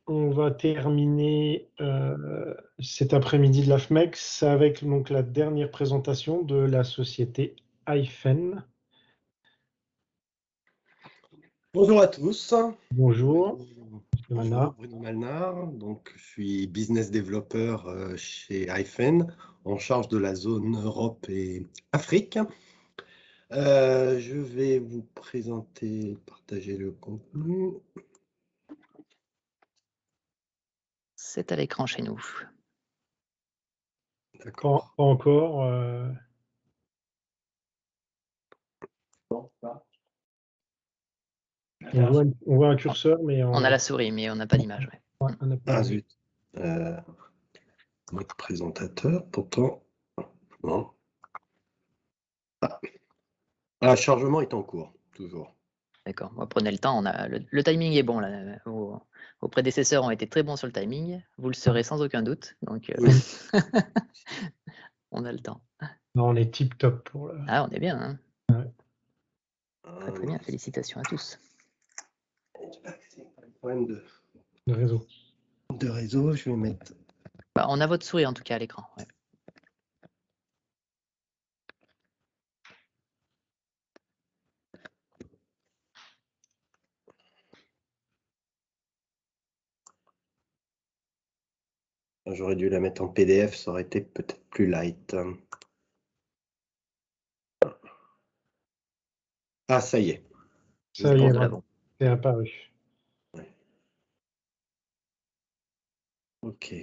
On va terminer cet après-midi de la FMEX avec donc la dernière présentation de la société Hyphen. Bonjour à tous. Bonjour, Monsieur Bonjour, Manard. Bruno Malnard. Donc, je suis business développeur chez Hyphen, en charge de la zone Europe et Afrique. Je vais vous présenter, partager le contenu. C'est à l'écran chez nous. D'accord. Pas encore. On voit un curseur, mais On a la souris, mais on n'a pas d'image. Ouais. ouais, on n'a pas Ah de- zut. Mode présentateur, pourtant. Non. Ah, chargement est en cours, toujours. D'accord. Bon, prenez le temps. Le timing est bon là. Vos prédécesseurs ont été très bons sur le timing. Vous le serez sans aucun doute. Donc, Oui. on a le temps. Non, on est tip top pour le. Ah, on est bien. Hein. Ah, Très bien. Félicitations à tous. Problème Le réseau. de réseau, je vais mettre. Bah, on a votre souris en tout cas à l'écran. Ouais. J'aurais dû la mettre en PDF, ça aurait été peut-être plus light. Ah, ça y est. Ça y est, Nous l'avons. c'est apparu. Ok.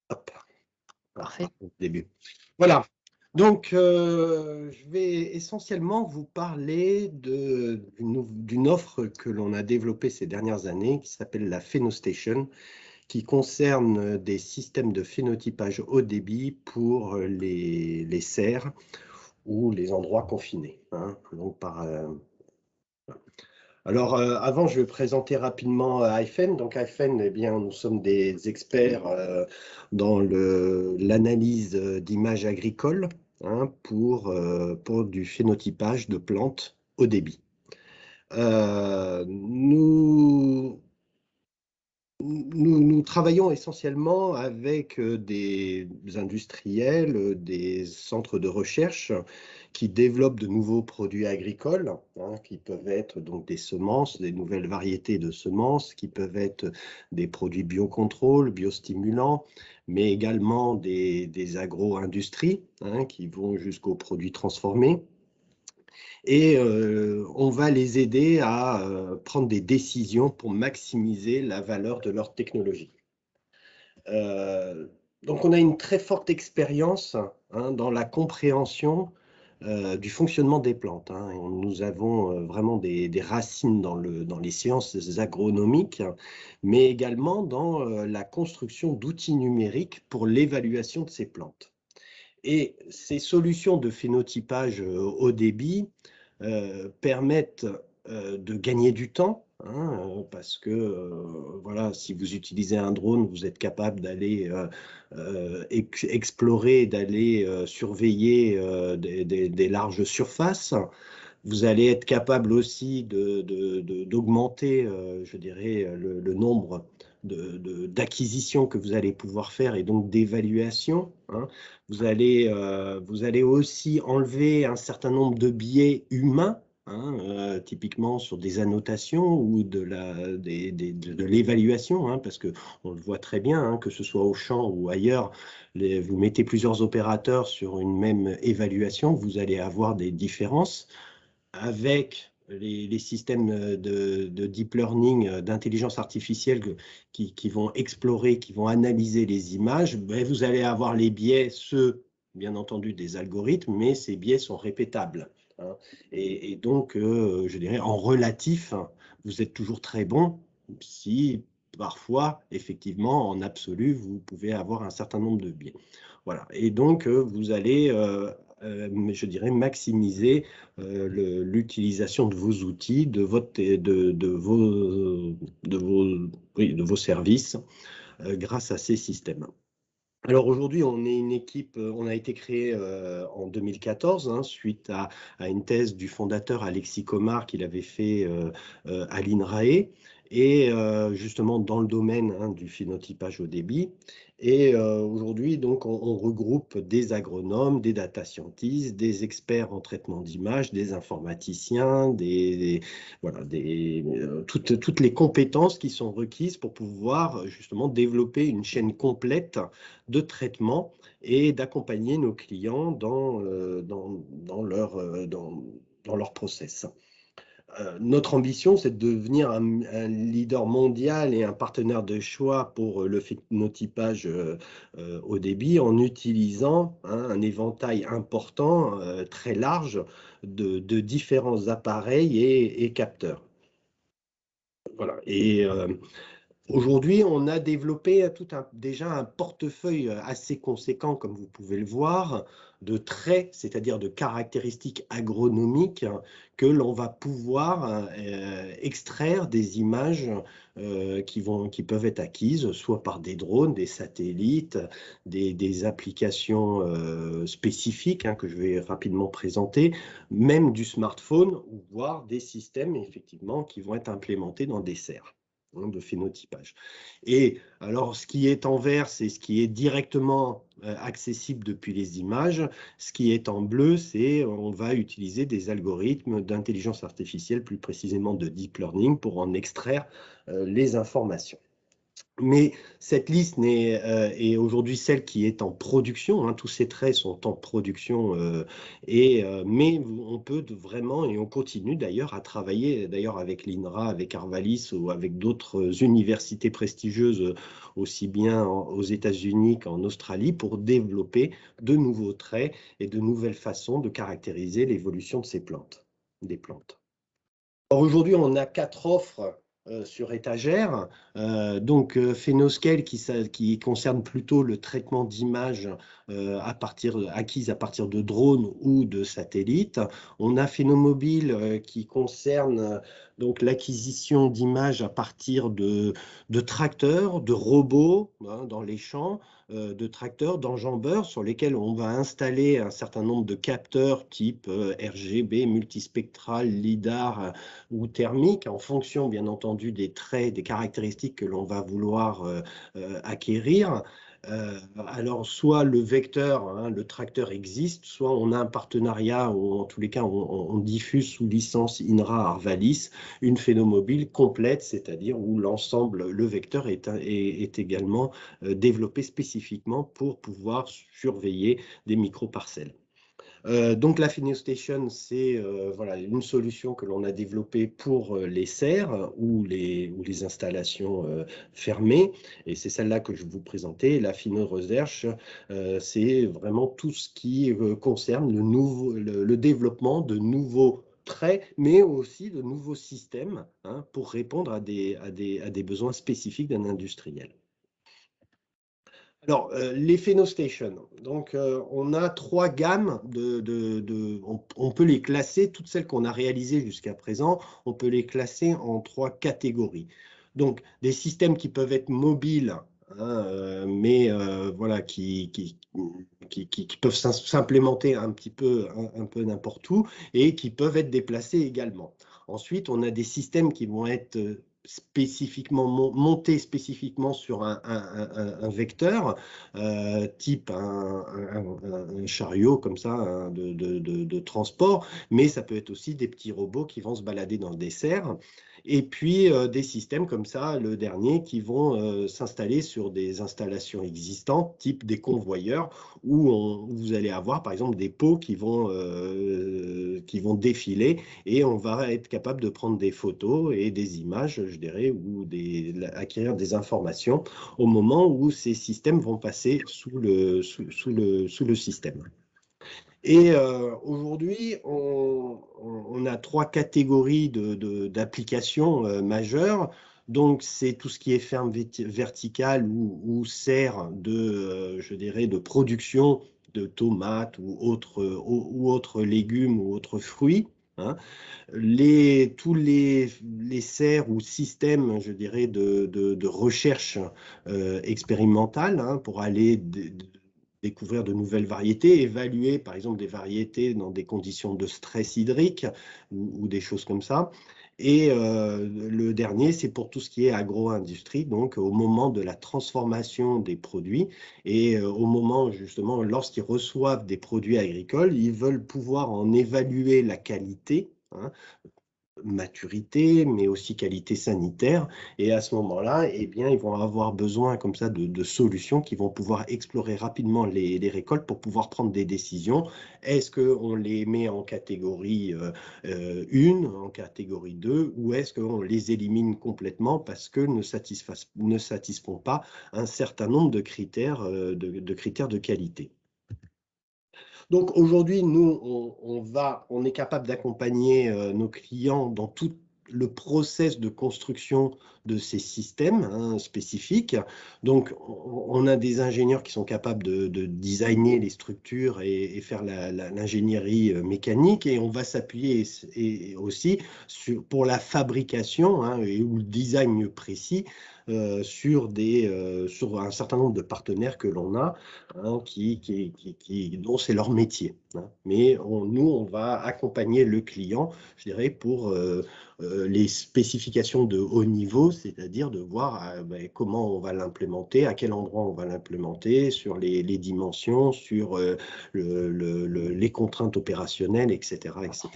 Hop. Parfait. Début. Voilà. Donc, je vais essentiellement vous parler d'une offre que l'on a développée ces dernières années qui s'appelle la PhenoStation, qui concerne des systèmes de phénotypage haut débit pour les serres ou les endroits confinés. Hein. Donc, Alors, avant, je vais présenter rapidement Hyphen. Donc, Hyphen, eh bien, nous sommes des experts dans l'analyse d'images agricoles hein, pour du phénotypage de plantes haut débit. Nous travaillons essentiellement avec des industriels, des centres de recherche qui développent de nouveaux produits agricoles, hein, qui peuvent être donc des semences, des nouvelles variétés de semences, qui peuvent être des produits biocontrôle, biostimulants, mais également des agro-industries hein, qui vont jusqu'aux produits transformés. Et on va les aider à prendre des décisions pour maximiser la valeur de leur technologie. Donc, on a une très forte expérience hein, dans la compréhension du fonctionnement des plantes. Hein. Nous avons vraiment des racines dans les sciences agronomiques, mais également dans la construction d'outils numériques pour l'évaluation de ces plantes. Et ces solutions de phénotypage haut débit permettent de gagner du temps, hein, parce que voilà, si vous utilisez un drone, vous êtes capable d'aller explorer, d'aller surveiller des larges surfaces. Vous allez être capable aussi d'augmenter, je dirais, le nombre d'acquisitions que vous allez pouvoir faire et donc d'évaluation. Hein. Vous allez aussi enlever un certain nombre de biais humains, hein, typiquement sur des annotations ou de l'évaluation, hein, parce qu'on le voit très bien, hein, que ce soit au champ ou ailleurs, vous mettez plusieurs opérateurs sur une même évaluation, vous allez avoir des différences. Avec les systèmes de deep learning, d'intelligence artificielle qui vont explorer, qui vont analyser les images, ben vous allez avoir les biais, ceux, bien entendu, des algorithmes, mais ces biais sont répétables. Hein. Et donc, je dirais, en relatif, vous êtes toujours très bon si parfois, effectivement, en absolu, vous pouvez avoir un certain nombre de biais. Voilà. Et donc, vous allez, je dirais, maximiser l'utilisation de vos outils, de vos services grâce à ces systèmes. Alors aujourd'hui, on est une équipe, on a été créé en 2014 hein, suite à une thèse du fondateur Alexis Comard qu'il avait fait à l'INRAE. et justement dans le domaine du phénotypage au débit. Et aujourd'hui, donc, on regroupe des agronomes, des data scientists, des experts en traitement d'image, des informaticiens, voilà, toutes les compétences qui sont requises pour pouvoir justement développer une chaîne complète de traitement et d'accompagner nos clients dans leur process. Notre ambition, c'est de devenir un leader mondial et un partenaire de choix pour le phénotypage au débit en utilisant un éventail important, très large, de différents appareils et capteurs. Voilà. Et aujourd'hui, on a développé déjà un portefeuille assez conséquent, comme vous pouvez le voir, de traits, c'est-à-dire de caractéristiques agronomiques que l'on va pouvoir extraire des images qui peuvent être acquises, soit par des drones, des satellites, des applications spécifiques que je vais rapidement présenter, même du smartphone, voire des systèmes effectivement qui vont être implémentés dans des serres de phénotypage. Et alors, ce qui est en vert, c'est ce qui est directement accessible depuis les images. Ce qui est en bleu, c'est on va utiliser des algorithmes d'intelligence artificielle, plus précisément de deep learning, pour en extraire les informations. Mais cette liste est aujourd'hui celle qui est en production. Tous ces traits sont en production, mais on peut vraiment, et on continue d'ailleurs à travailler avec l'INRA, avec Arvalis ou avec d'autres universités prestigieuses, aussi bien aux États-Unis qu'en Australie, pour développer de nouveaux traits et de nouvelles façons de caractériser l'évolution de des plantes. Aujourd'hui, on a 4 offres sur étagère. Donc, Phénoscale qui concerne plutôt le traitement d'images acquises à partir de drones ou de satellites. On a Phénomobile qui concerne donc l'acquisition d'images à partir de tracteurs, de robots dans les champs, de tracteurs, d'enjambeurs sur lesquels on va installer un certain nombre de capteurs type RGB, multispectral, LIDAR ou thermique, en fonction bien entendu des traits, des caractéristiques que l'on va vouloir acquérir. Alors, soit le vecteur, le tracteur existe, soit on a un partenariat, ou en tous les cas, on diffuse sous licence INRA Arvalis une phénomobile complète, c'est-à-dire où l'ensemble, le vecteur est également développé spécifiquement pour pouvoir surveiller des micro-parcelles. Donc la Phénostation, c'est voilà, une solution que l'on a développée pour les serres ou les installations fermées, et c'est celle-là que je vais vous présenter. La Pheno-Research, c'est vraiment tout ce qui concerne le développement de nouveaux traits, mais aussi de nouveaux systèmes pour répondre à des besoins spécifiques d'un industriel. Alors, les Phénostations, donc on a 3 gammes on peut les classer, toutes celles qu'on a réalisées jusqu'à présent, on peut les classer en 3 catégories. Donc, des systèmes qui peuvent être mobiles, mais voilà, qui peuvent s'implémenter un peu n'importe où et qui peuvent être déplacés également. Ensuite, on a des systèmes qui vont être monté spécifiquement sur un vecteur, type un chariot comme ça de transport, mais ça peut être aussi des petits robots qui vont se balader dans le dessert. Et puis des systèmes comme ça, le dernier, qui vont s'installer sur des installations existantes, type des convoyeurs, où vous allez avoir par exemple des pots qui vont défiler, et on va être capable de prendre des photos et des images, je dirais, ou acquérir des informations au moment où ces systèmes vont passer sous le système. Et aujourd'hui, on a 3 catégories d'applications majeures. Donc, c'est tout ce qui est ferme verticale ou serre je dirais, de production de tomates ou autres légumes ou autres fruits. Tous les serres ou systèmes, je dirais, de recherche expérimentale pour aller découvrir de nouvelles variétés, évaluer par exemple des variétés dans des conditions de stress hydrique ou des choses comme ça. Et le dernier, c'est pour tout ce qui est agro-industrie, donc au moment de la transformation des produits et au moment justement, lorsqu'ils reçoivent des produits agricoles, ils veulent pouvoir en évaluer la qualité, hein, maturité, mais aussi qualité sanitaire. Et à ce moment-là, eh bien, ils vont avoir besoin comme ça de solutions qui vont pouvoir explorer rapidement les récoltes pour pouvoir prendre des décisions. Est-ce qu'on les met en catégorie 1, en catégorie 2, ou est-ce qu'on les élimine complètement parce que ne satisfont pas un certain nombre de critères de qualité. Donc aujourd'hui, nous, on est capable d'accompagner nos clients dans tout le process de construction de ces systèmes, hein, spécifiques. Donc, on a des ingénieurs qui sont capables de designer les structures et faire l'ingénierie mécanique, et on va s'appuyer aussi pour la fabrication, hein, ou le design précis sur un certain nombre de partenaires que l'on a, hein, dont c'est leur métier, hein. Mais nous, on va accompagner le client, je dirais, pour les spécifications de haut niveau, c'est-à-dire de voir comment on va l'implémenter, à quel endroit on va l'implémenter, sur les dimensions, sur les contraintes opérationnelles, etc., etc.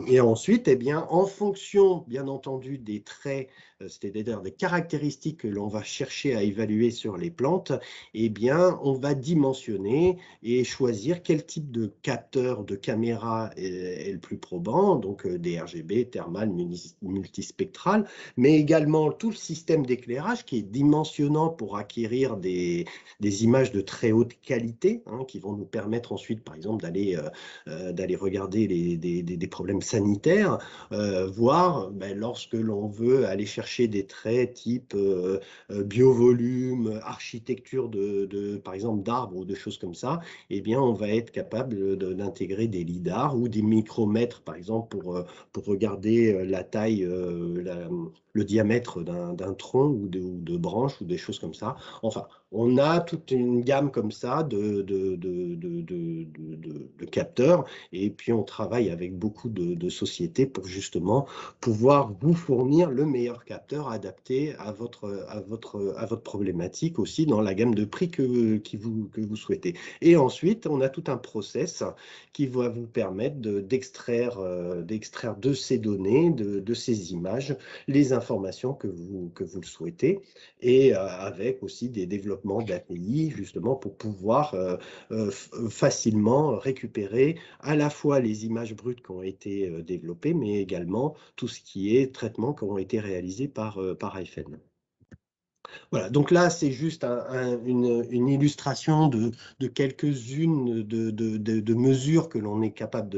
Et ensuite, eh bien, en fonction, bien entendu, des traits, c'est-à-dire des caractéristiques que l'on va chercher à évaluer sur les plantes, eh bien, on va dimensionner et choisir quel type de capteur, de caméra est le plus probant, donc des RGB, thermal, multispectral, mais également tout le système d'éclairage qui est dimensionnant pour acquérir des images de très haute qualité, hein, qui vont nous permettre ensuite, par exemple, d'aller regarder des problèmes sanitaires, voire lorsque l'on veut aller chercher des traits type biovolume, architecture par exemple d'arbres ou de choses comme ça, eh bien on va être capable d'intégrer des lidars ou des micromètres, par exemple, pour regarder la taille, le diamètre d'un tronc ou de branches ou des choses comme ça. Enfin, on a toute une gamme comme ça de capteurs, et puis on travaille avec beaucoup de sociétés pour justement pouvoir vous fournir le meilleur capteur adapté à votre problématique, aussi dans la gamme de prix que vous souhaitez. Et ensuite, on a tout un process qui va vous permettre d'extraire de ces données, de ces images, les informations que vous le souhaitez, et avec aussi des développements d'API, justement pour pouvoir facilement récupérer à la fois les images brutes qui ont été développées, mais également tout ce qui est traitement qui ont été réalisés par iFen. Voilà, donc là, c'est juste une illustration de quelques-unes de mesures que l'on est capable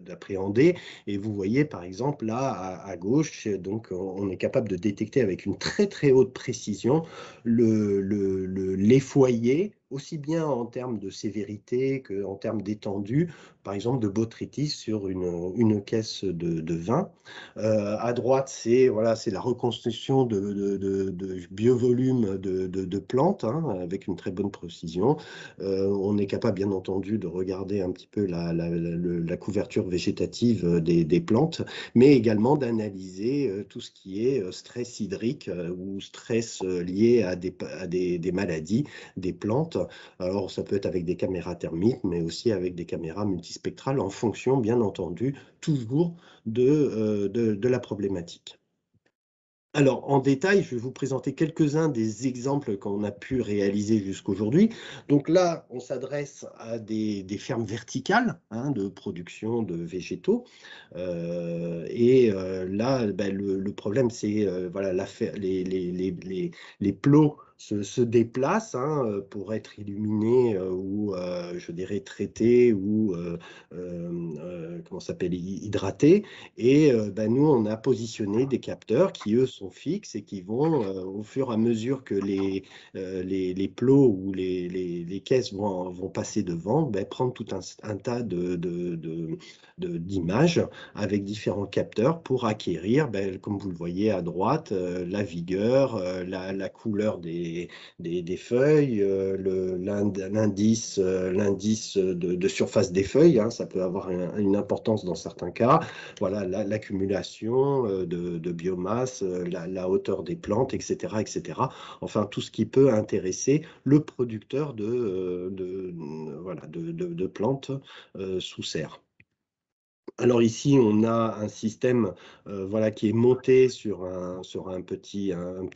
d'appréhender. Et vous voyez, par exemple, là, à gauche, donc, on est capable de détecter avec une très, très haute précision les foyers, aussi bien en termes de sévérité qu'en termes d'étendue, par exemple de botrytis sur une caisse de vin. À droite, c'est la reconstruction de biovolume de plantes, hein, avec une très bonne précision. On est capable, bien entendu, de regarder un petit peu la couverture végétative des plantes, mais également d'analyser tout ce qui est stress hydrique ou stress lié à des maladies des plantes. Alors, ça peut être avec des caméras thermiques, mais aussi avec des caméras multispectrales, en fonction, bien entendu, toujours de la problématique. Alors, en détail, je vais vous présenter quelques-uns des exemples qu'on a pu réaliser jusqu'aujourd'hui. Donc là, on s'adresse à des fermes verticales, hein, de production de végétaux. Là, le problème, c'est voilà, les plots se déplacent, hein, pour être illuminés ou, je dirais, traités ou, comment ça s'appelle, hydratés. Et nous, on a positionné des capteurs qui, eux, sont fixes et qui vont, au fur et à mesure que les plots ou les caisses vont passer devant, prendre tout un tas d'images avec différents capteurs pour acquérir, comme vous le voyez à droite, la vigueur, la couleur des des feuilles, l'indice de surface des feuilles, hein, ça peut avoir une importance dans certains cas. Voilà, l'accumulation de biomasse, la hauteur des plantes, etc., etc. Enfin, tout ce qui peut intéresser le producteur de plantes sous serre. Alors ici, on a un système voilà, qui est monté sur un petit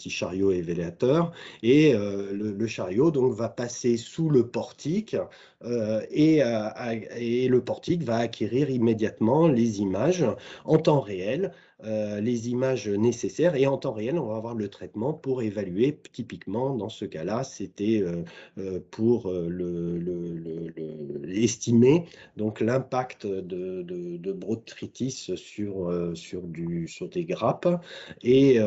chariot élévateur et le chariot donc, va passer sous le portique et le portique va acquérir immédiatement les images en temps réel, les images nécessaires et en temps réel, on va avoir le traitement pour évaluer. Typiquement, dans ce cas-là, c'était pour estimer donc l'impact de botrytis sur des grappes et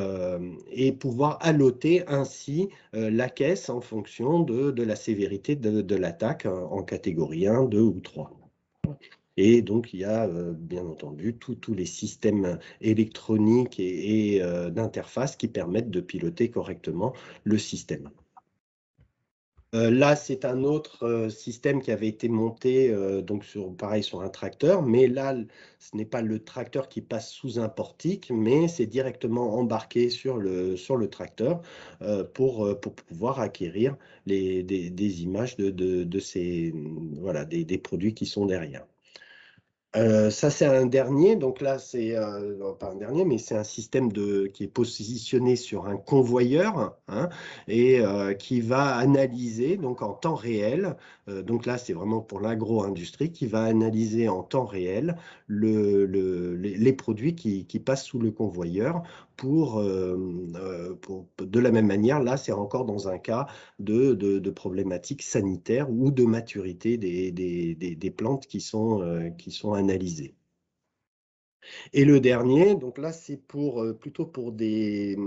pouvoir alloter ainsi la caisse en fonction de la sévérité de l'attaque en catégorie 1, 2 ou 3. Et donc, il y a bien entendu tous les systèmes électroniques et d'interface qui permettent de piloter correctement le système. Là, c'est un autre système qui avait été monté donc pareil sur un tracteur, mais là, ce n'est pas le tracteur qui passe sous un portique, mais c'est directement embarqué sur le tracteur pour pouvoir acquérir des images de ces, voilà, des produits qui sont derrière. Ça, c'est un dernier. Donc là, c'est pas un dernier, mais c'est un système qui est positionné sur un convoyeur hein, et qui va analyser donc en temps réel. Donc là, c'est vraiment pour l'agro-industrie qui va analyser en temps réel les produits qui passent sous le convoyeur de la même manière. Là, c'est encore dans un cas de problématiques sanitaires ou de maturité des plantes qui sont analysées. Et le dernier, donc là, c'est plutôt pour des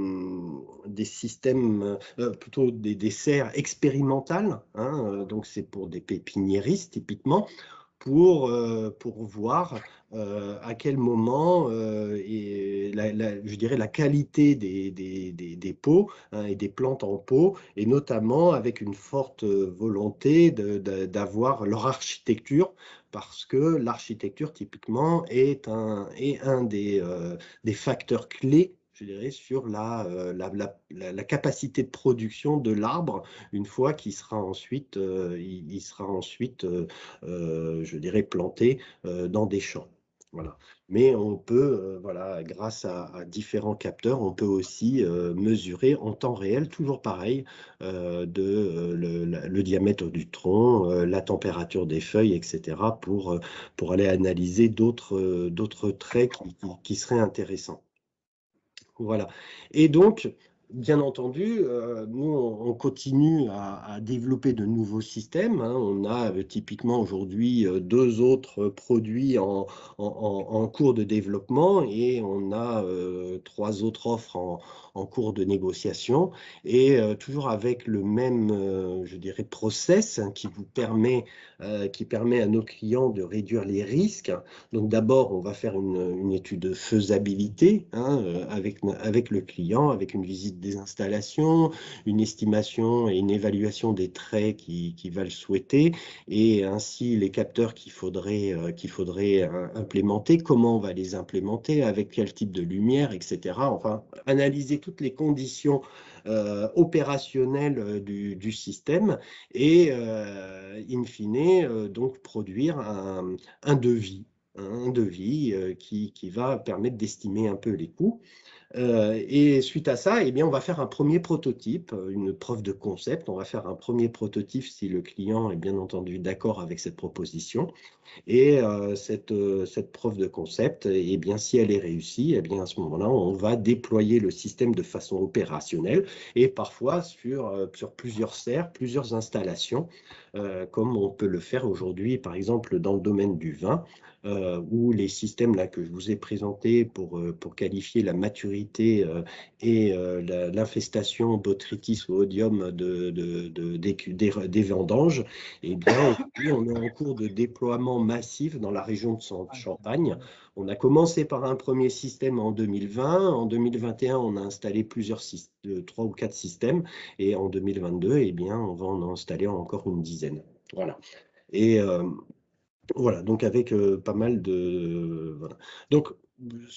systèmes, plutôt des serres expérimentales, hein, donc c'est pour des pépiniéristes typiquement, pour voir à quel moment je dirais la qualité des pots hein, et des plantes en pot, et notamment avec une forte volonté d'avoir leur architecture, parce que l'architecture typiquement est un des facteurs clés, je dirais, sur la capacité de production de l'arbre une fois qu'il sera ensuite, je dirais, planté dans des champs. Voilà. Mais on peut, voilà, grâce à différents capteurs, on peut aussi mesurer en temps réel, toujours pareil, le diamètre du tronc, la température des feuilles, etc., pour aller analyser d'autres traits qui seraient intéressants. Voilà. Et donc, bien entendu, nous, on continue à développer de nouveaux systèmes. Hein. On a typiquement aujourd'hui 2 autres produits en cours de développement et on a 3 autres offres en cours de négociation. Et toujours avec le même, je dirais, process hein, qui permet à nos clients de réduire les risques. Donc d'abord, on va faire une étude de faisabilité hein, avec le client, avec une visite des installations, une estimation et une évaluation des traits qui va le souhaiter, et ainsi les capteurs qu'il faudrait implémenter, comment on va les implémenter, avec quel type de lumière, etc. Enfin, analyser toutes les conditions opérationnelles du système et, in fine, donc produire un devis qui va permettre d'estimer un peu les coûts. Et suite à ça, eh bien, on va faire un premier prototype, une preuve de concept. On va faire un premier prototype si le client est bien entendu d'accord avec cette proposition. Et cette preuve de concept, eh bien, si elle est réussie, eh bien, à ce moment-là, on va déployer le système de façon opérationnelle et parfois sur plusieurs serres, plusieurs installations, comme on peut le faire aujourd'hui, par exemple, dans le domaine du vin. où les systèmes là, que je vous ai présentés pour qualifier la maturité et l'infestation botrytis ou odium des vendanges, eh bien, aujourd'hui, on est en cours de déploiement massif dans la région de Champagne. On a commencé par un premier système en 2020. En 2021, on a installé plusieurs 3 ou 4 systèmes. Et en 2022, eh bien, on va en installer encore une dizaine. Voilà. Et voilà, donc avec pas mal de... Voilà. Donc,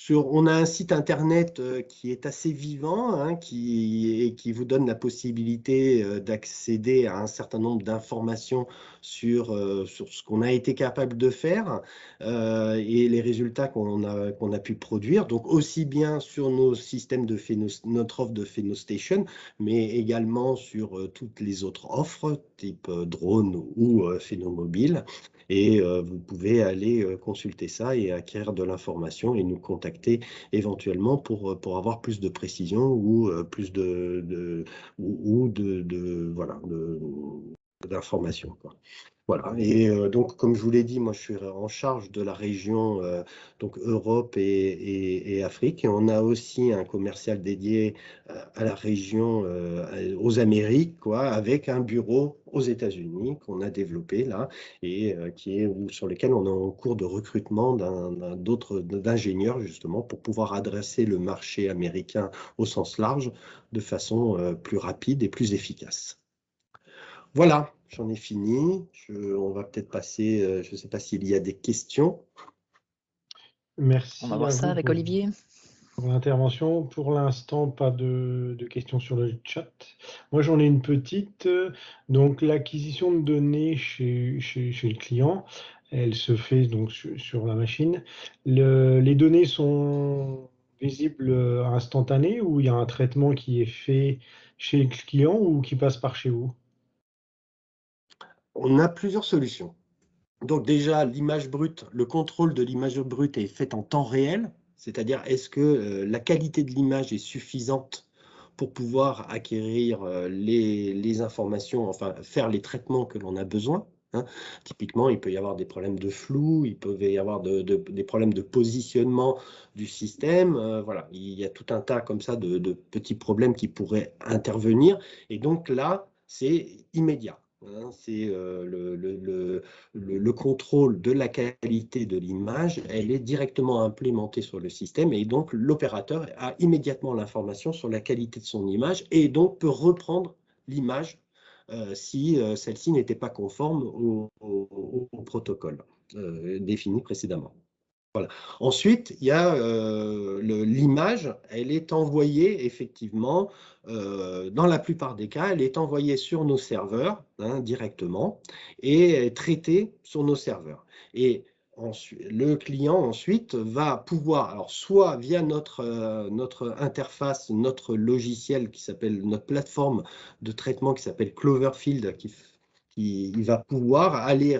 on a un site internet qui est assez vivant, hein, qui vous donne la possibilité d'accéder à un certain nombre d'informations sur ce qu'on a été capable de faire et les résultats qu'on a pu produire. Donc, aussi bien sur nos systèmes de notre offre de Phenostation, mais également sur toutes les autres offres, type drone ou Phénomobile. Et vous pouvez aller consulter ça et acquérir de l'information et nous contacter éventuellement pour avoir plus de précision ou plus voilà, d'informations. Voilà, et donc comme je vous l'ai dit, moi je suis en charge de la région donc Europe et Afrique, et on a aussi un commercial dédié à la région, aux Amériques, quoi, avec un bureau aux États-Unis qu'on a développé là, et sur lequel on est en cours de recrutement d'ingénieurs justement pour pouvoir adresser le marché américain au sens large de façon plus rapide et plus efficace. Voilà, j'en ai fini. On va peut-être passer, je ne sais pas s'il y a des questions. Merci On va voir à ça vous avec Olivier. pour l'intervention. Pour l'instant, pas de questions sur le chat. Moi, j'en ai une petite. Donc, l'acquisition de données chez le client, elle se fait donc sur la machine. Les données sont visibles instantanées ou il y a un traitement qui est fait chez le client ou qui passe par chez vous? On a plusieurs solutions. Donc déjà, l'image brute, le contrôle de l'image brute est fait en temps réel, c'est-à-dire est-ce que la qualité de l'image est suffisante pour pouvoir acquérir les informations, enfin faire les traitements que l'on a besoin. Hein. Typiquement, il peut y avoir des problèmes de flou, il peut y avoir des problèmes de positionnement du système. Voilà, il y a tout un tas comme ça de petits problèmes qui pourraient intervenir. Et donc là, c'est immédiat. Hein, c'est le contrôle de la qualité de l'image, elle est directement implémentée sur le système et donc l'opérateur a immédiatement l'information sur la qualité de son image et donc peut reprendre l'image si celle-ci n'était pas conforme au protocole défini précédemment. Voilà. Ensuite, il y a l'image, elle est envoyée effectivement, dans la plupart des cas, elle est envoyée sur nos serveurs hein, directement et traitée sur nos serveurs. Et ensuite, le client ensuite va pouvoir, alors soit via notre interface, notre logiciel qui s'appelle, notre plateforme de traitement qui s'appelle Cloverfield, il va pouvoir aller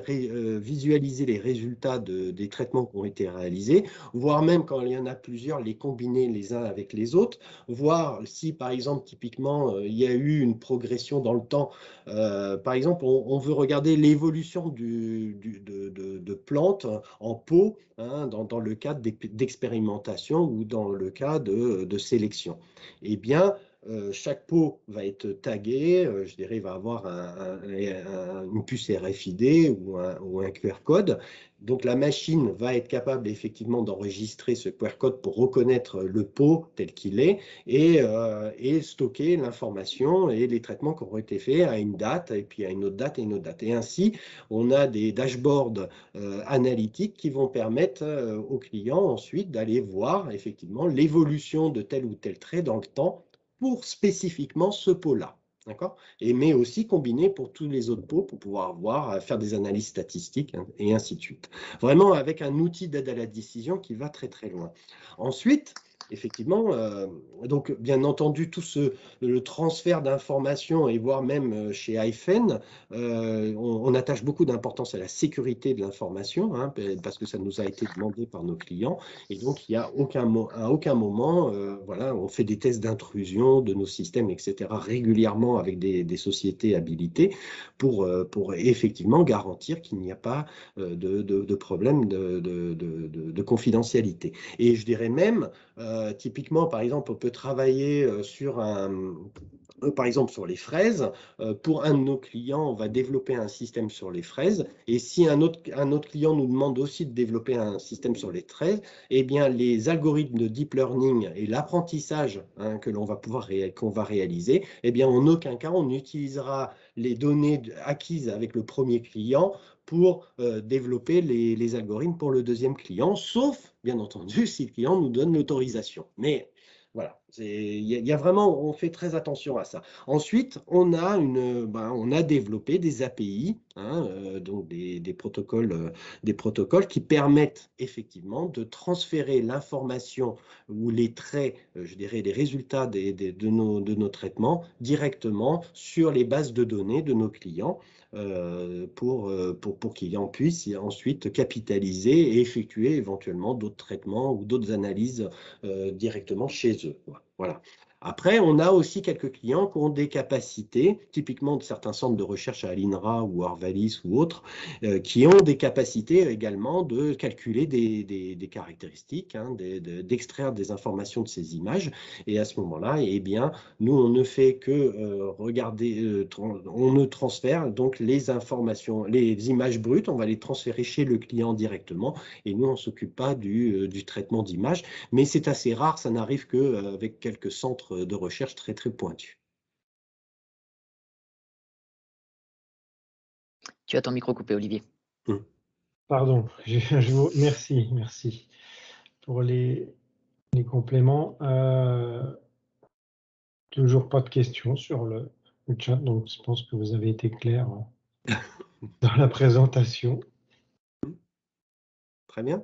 visualiser les résultats des traitements qui ont été réalisés, voire même quand il y en a plusieurs, les combiner les uns avec les autres, voir si par exemple typiquement il y a eu une progression dans le temps. Par exemple, on veut regarder l'évolution de plantes en pot hein, dans le cadre d'expérimentation ou dans le cas de sélection. Eh bien, chaque pot va être tagué, je dirais, il va avoir une puce RFID ou un QR code. Donc la machine va être capable effectivement d'enregistrer ce QR code pour reconnaître le pot tel qu'il est et stocker l'information et les traitements qui auront été faits à une date et puis à une autre date et une autre date. Et ainsi, on a des dashboards analytiques qui vont permettre aux clients ensuite d'aller voir effectivement l'évolution de tel ou tel trait dans le temps pour spécifiquement ce pot-là. D'accord ? Mais aussi combiné pour tous les autres pots pour pouvoir faire des analyses statistiques hein, et ainsi de suite. Vraiment avec un outil d'aide à la décision qui va très très loin. Ensuite, effectivement, donc bien entendu, le transfert d'informations et voire même chez Hyphen, on attache beaucoup d'importance à la sécurité de l'information, hein, parce que ça nous a été demandé par nos clients. Et donc, il n'y a à aucun moment, voilà, on fait des tests d'intrusion de nos systèmes, etc., régulièrement avec des sociétés habilitées pour effectivement garantir qu'il n'y a pas de problème de confidentialité. Et je dirais même, typiquement, par exemple, on peut travailler par exemple, sur les fraises. Pour un de nos clients, on va développer un système sur les fraises. Et si un autre client nous demande aussi de développer un système sur les fraises, eh bien, les algorithmes de deep learning et l'apprentissage, hein, qu'on va réaliser, eh bien, en aucun cas, on utilisera les données acquises avec le premier client pour développer les algorithmes pour le deuxième client, sauf, bien entendu, si le client nous donne l'autorisation. Mais voilà, il y a vraiment, on fait très attention à ça. Ensuite, on a développé des API, hein, donc des protocoles qui permettent effectivement de transférer l'information ou les traits, je dirais, les résultats de nos traitements directement sur les bases de données de nos clients pour qu'ils en puissent ensuite capitaliser et effectuer éventuellement d'autres traitements ou d'autres analyses directement chez eux. Voilà. Après, on a aussi quelques clients qui ont des capacités, typiquement de certains centres de recherche à l'INRA ou Arvalis ou autres, qui ont des capacités également de calculer des caractéristiques, hein, d'extraire des informations de ces images. Et à ce moment-là, eh bien, nous, on ne fait que regarder, on ne transfère donc les informations, les images brutes, on va les transférer chez le client directement. Et nous, on ne s'occupe pas du traitement d'images. Mais c'est assez rare, ça n'arrive qu'avec quelques centres de recherche très, très pointus. Tu as ton micro coupé, Olivier. Pardon, merci pour les compléments. Toujours pas de questions sur le chat, donc je pense que vous avez été clair dans la présentation. Très bien.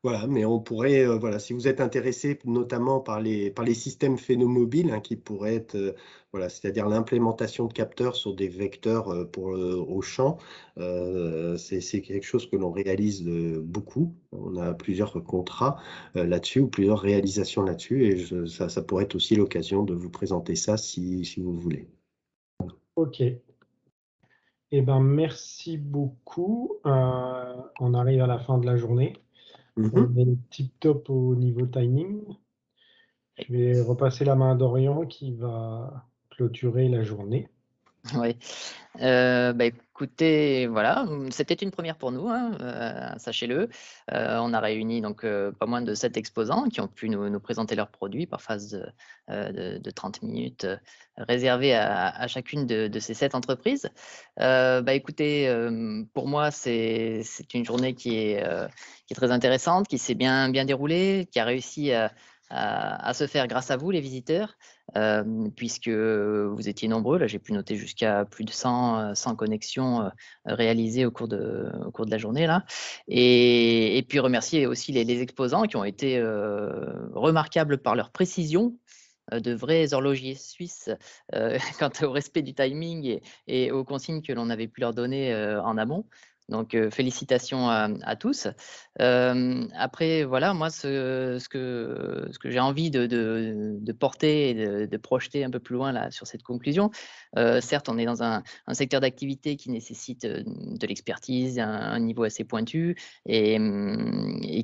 Voilà, mais on pourrait, voilà, si vous êtes intéressé notamment par les systèmes phénomobiles, hein, qui pourraient être, voilà, c'est-à-dire l'implémentation de capteurs sur des vecteurs au champ, c'est quelque chose que l'on réalise beaucoup. On a plusieurs contrats là-dessus ou plusieurs réalisations là-dessus, et ça pourrait être aussi l'occasion de vous présenter ça si vous voulez. Ok. Eh ben, merci beaucoup. On arrive à la fin de la journée. On est tip-top au niveau timing. Je vais repasser la main à Dorian qui va clôturer la journée. Oui. Écoutez, voilà, c'était une première pour nous, hein, sachez-le. On a réuni donc pas moins de 7 exposants qui ont pu nous présenter leurs produits par phase de 30 minutes réservées à chacune de ces 7 entreprises. Écoutez, pour moi, c'est une journée qui est très intéressante, qui s'est bien déroulée, qui a réussi à se faire grâce à vous, les visiteurs, puisque vous étiez nombreux. Là, j'ai pu noter jusqu'à plus de 100 connexions réalisées au cours de la journée. Là. Et puis remercier aussi les exposants qui ont été remarquables par leur précision, de vrais horlogiers suisses quant au respect du timing et aux consignes que l'on avait pu leur donner en amont. Donc, félicitations à tous. Après, voilà, moi, ce que j'ai envie de porter et de projeter un peu plus loin là, sur cette conclusion, certes, on est dans un secteur d'activité qui nécessite de l'expertise, un niveau assez pointu et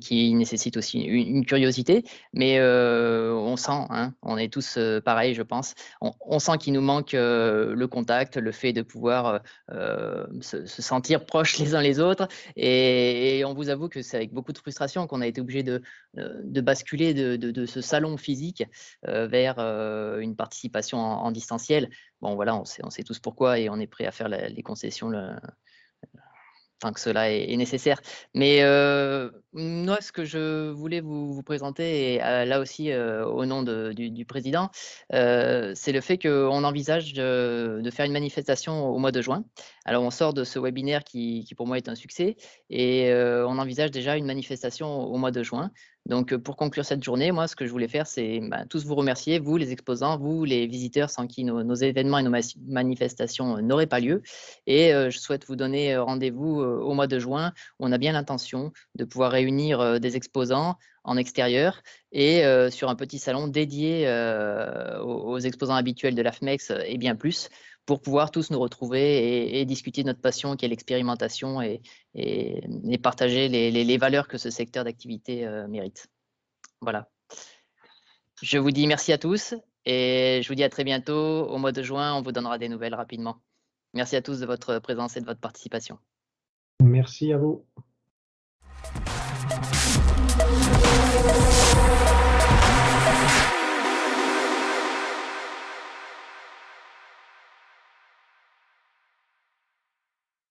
qui nécessite aussi une curiosité, mais on sent, hein, on est tous pareils, je pense, on sent qu'il nous manque le contact, le fait de pouvoir se sentir proches les uns les autres, et on vous avoue que c'est avec beaucoup de frustration qu'on a été obligé de basculer de ce salon physique vers une participation en distanciel. Bon, voilà, on sait tous pourquoi et on est prêt à faire les concessions tant que cela est nécessaire. Mais moi, ce que je voulais vous présenter, et là aussi au nom du président, c'est le fait qu'on envisage de faire une manifestation au mois de juin. Alors, on sort de ce webinaire qui pour moi est un succès, et on envisage déjà une manifestation au mois de juin Donc, pour conclure cette journée, moi, ce que je voulais faire, c'est tous vous remercier, vous, les exposants, vous, les visiteurs, sans qui nos événements et nos manifestations n'auraient pas lieu. Et je souhaite vous donner rendez-vous au mois de juin, où on a bien l'intention de pouvoir réunir des exposants en extérieur et sur un petit salon dédié aux exposants habituels de l'AFMEX et bien plus, pour pouvoir tous nous retrouver et discuter de notre passion qui est l'expérimentation et partager les valeurs que ce secteur d'activité mérite. Voilà. Je vous dis merci à tous et je vous dis à très bientôt. Au mois de juin, on vous donnera des nouvelles rapidement. Merci à tous de votre présence et de votre participation. Merci à vous.